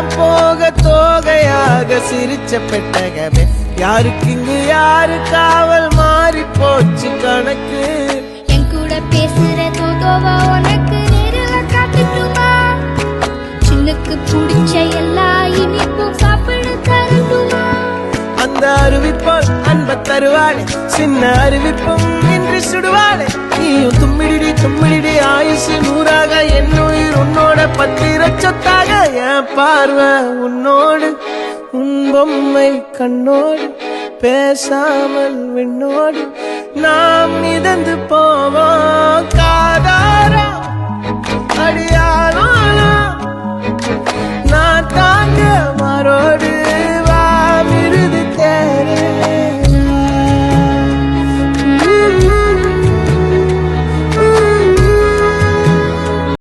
நான் போக தோகையாக சிரிச்ச பெட்டகமே யாருக்கு இங்கு யாரு காவல் மாறி போச்சு கணக்கு என் கூட பேசுற தோதோவா உனக்கு நேரில காட்டுட்டுமா சின்னுக்கு பிடிச்ச எல்லா இனிப்பும் சாப்பிட தரட்டுமா அந்த அறிவிப்பால் அன்ப தருவாளே சின்ன அறிவிப்பும் இன்று சுடுவாளே நீயும் தும்மிடி ஆயுசு 100ஆக என் உயிர் உன்னோட 10 சொத்தாக என் பார்வை உன்னோடு உன் பொம்மை கண்ணோடு பேசாமல் விண்ணோடு நாம் மிதந்து போவோம் காதாரம்